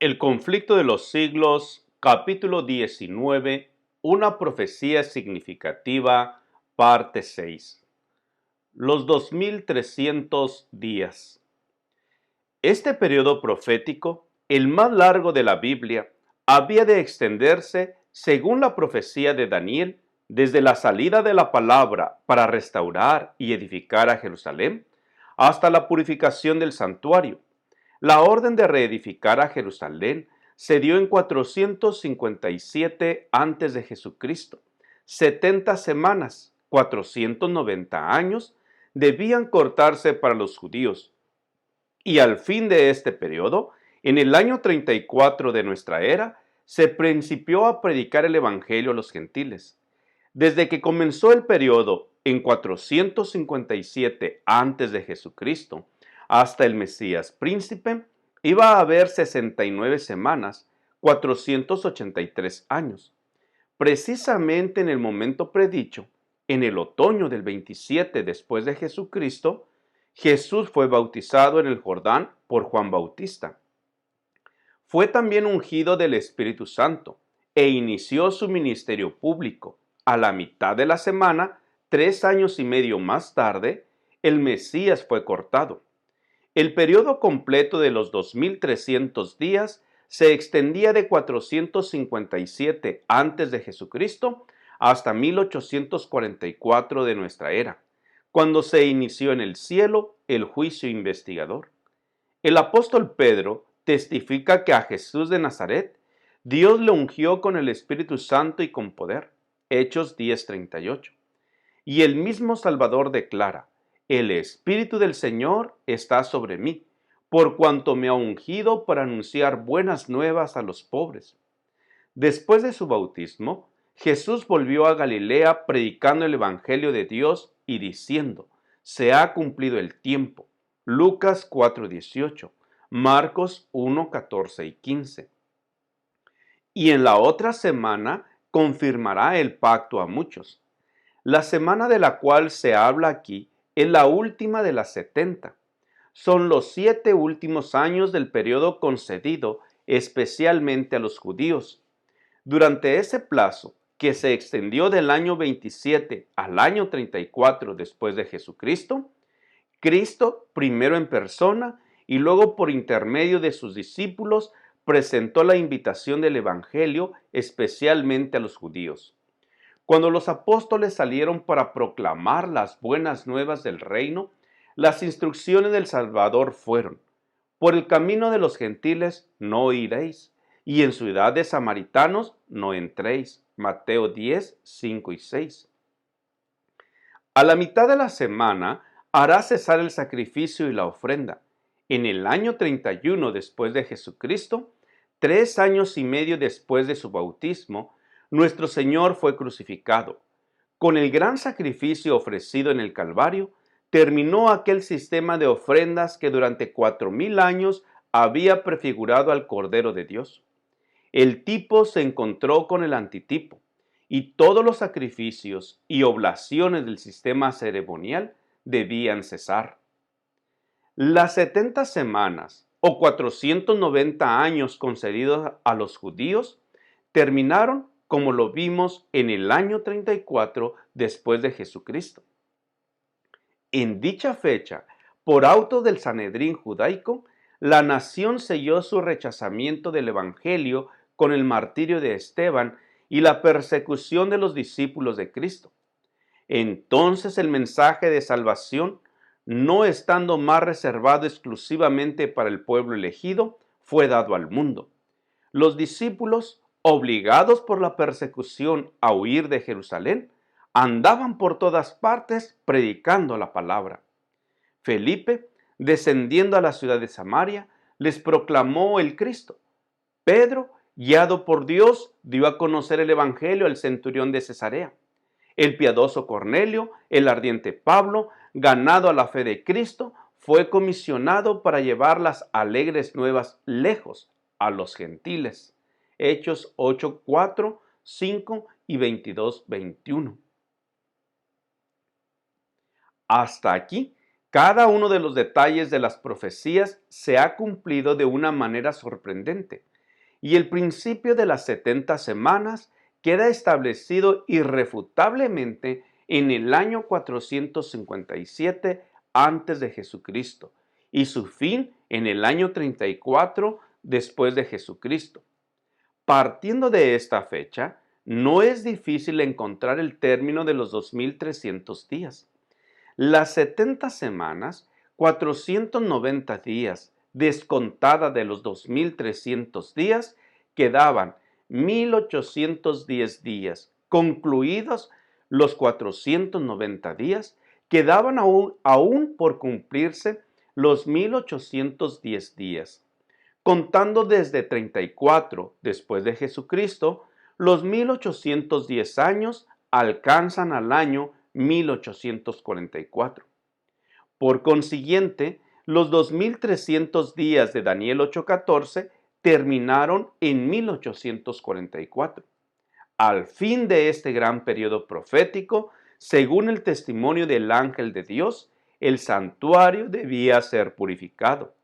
El conflicto de los siglos, capítulo 19, una profecía significativa, parte 6. Los 2300 días. Este periodo profético, el más largo de la Biblia, había de extenderse, según la profecía de Daniel, desde la salida de la palabra para restaurar y edificar a Jerusalén, hasta la purificación del santuario. La orden de reedificar a Jerusalén se dio en 457 antes de Jesucristo. 70 semanas, 490 años, debían cortarse para los judíos. Y al fin de este periodo, en el año 34 de nuestra era, se principió a predicar el Evangelio a los gentiles. Desde que comenzó el periodo en 457 antes de Jesucristo hasta el Mesías príncipe, iba a haber 69 semanas, 483 años. Precisamente en el momento predicho, en el otoño del 27 después de Jesucristo, Jesús fue bautizado en el Jordán por Juan Bautista. Fue también ungido del Espíritu Santo e inició su ministerio público. A la mitad de la semana, 3 años y medio más tarde, el Mesías fue cortado. El periodo completo de los 2300 días se extendía de 457 antes de Jesucristo hasta 1844 de nuestra era, cuando se inició en el cielo el juicio investigador. El apóstol Pedro testifica que a Jesús de Nazaret Dios le ungió con el Espíritu Santo y con poder. Hechos 10:38. Y el mismo Salvador declara: el Espíritu del Señor está sobre mí, por cuanto me ha ungido para anunciar buenas nuevas a los pobres. Después de su bautismo, Jesús volvió a Galilea predicando el Evangelio de Dios y diciendo: se ha cumplido el tiempo. Lucas 4:18, Marcos 1:14 y 15. Y en la otra semana confirmará el pacto a muchos. La semana de la cual se habla aquí es la última de las 70. Son los 7 últimos años del periodo concedido especialmente a los judíos. Durante ese plazo, que se extendió del año 27 al año 34 después de Jesucristo, Cristo, primero en persona y luego por intermedio de sus discípulos, presentó la invitación del Evangelio especialmente a los judíos. Cuando los apóstoles salieron para proclamar las buenas nuevas del reino, las instrucciones del Salvador fueron: por el camino de los gentiles no iréis, y en ciudad de samaritanos no entréis. Mateo 10, 5 y 6. A la mitad de la semana hará cesar el sacrificio y la ofrenda. En el año 31 después de Jesucristo, 3 años y medio después de su bautismo, nuestro Señor fue crucificado. Con el gran sacrificio ofrecido en el Calvario, terminó aquel sistema de ofrendas que durante 4000 años había prefigurado al Cordero de Dios. El tipo se encontró con el antitipo, y todos los sacrificios y oblaciones del sistema ceremonial debían cesar. Las 70 semanas o 490 años concedidos a los judíos terminaron, como lo vimos, en el año 34 después de Jesucristo. En dicha fecha, por auto del Sanedrín judaico, la nación selló su rechazamiento del Evangelio con el martirio de Esteban y la persecución de los discípulos de Cristo. Entonces el mensaje de salvación, no estando más reservado exclusivamente para el pueblo elegido, fue dado al mundo. Los discípulos, obligados por la persecución a huir de Jerusalén, andaban por todas partes predicando la palabra. Felipe, descendiendo a la ciudad de Samaria, les proclamó el Cristo. Pedro, guiado por Dios, dio a conocer el Evangelio al centurión de Cesarea. El piadoso Cornelio, el ardiente Pablo, ganado a la fe de Cristo, fue comisionado para llevar las alegres nuevas lejos a los gentiles. Hechos 8, 4, 5 y 22, 21. Hasta aquí Cada uno de los detalles de las profecías se ha cumplido de una manera sorprendente, y el principio de las 70 semanas queda establecido irrefutablemente en el año 457 antes de Jesucristo y su fin en el año 34 después de Jesucristo. Partiendo de esta fecha, no es difícil encontrar el término de los 2300 días. Las 70 semanas, 490 días, descontada de los 2300 días, quedaban 1810 días. Concluidos los 490 días, quedaban aún por cumplirse los 1810 días. Contando desde 34 después de Jesucristo, los 1810 años alcanzan al año 1844. Por consiguiente, los 2300 días de Daniel 8:14 terminaron en 1844. Al fin de este gran periodo profético, según el testimonio del ángel de Dios, el santuario debía ser purificado.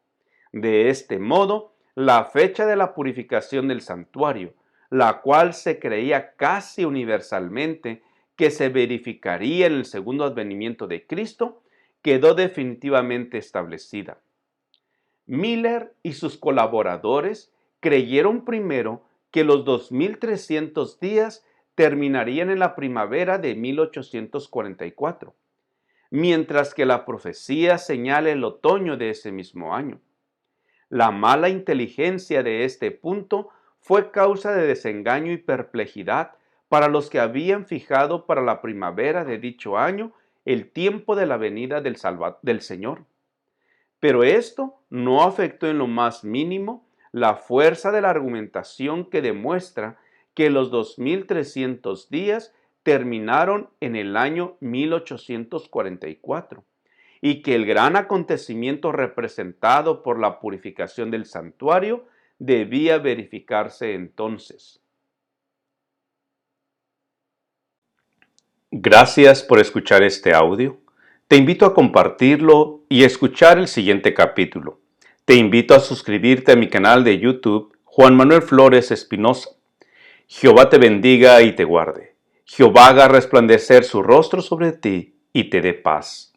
De este modo, la fecha de la purificación del santuario, la cual se creía casi universalmente que se verificaría en el segundo advenimiento de Cristo, quedó definitivamente establecida. Miller y sus colaboradores creyeron primero que los 2300 días terminarían en la primavera de 1844, mientras que la profecía señala el otoño de ese mismo año. La mala inteligencia de este punto fue causa de desengaño y perplejidad para los que habían fijado para la primavera de dicho año el tiempo de la venida del Señor. Pero esto no afectó en lo más mínimo la fuerza de la argumentación que demuestra que los 2300 días terminaron en el año 1844 y que el gran acontecimiento representado por la purificación del santuario debía verificarse entonces. Gracias por escuchar este audio. Te invito a compartirlo y escuchar el siguiente capítulo. Te invito a suscribirte a mi canal de YouTube, Juan Manuel Flores Espinosa. Jehová te bendiga y te guarde. Jehová haga resplandecer su rostro sobre ti y te dé paz.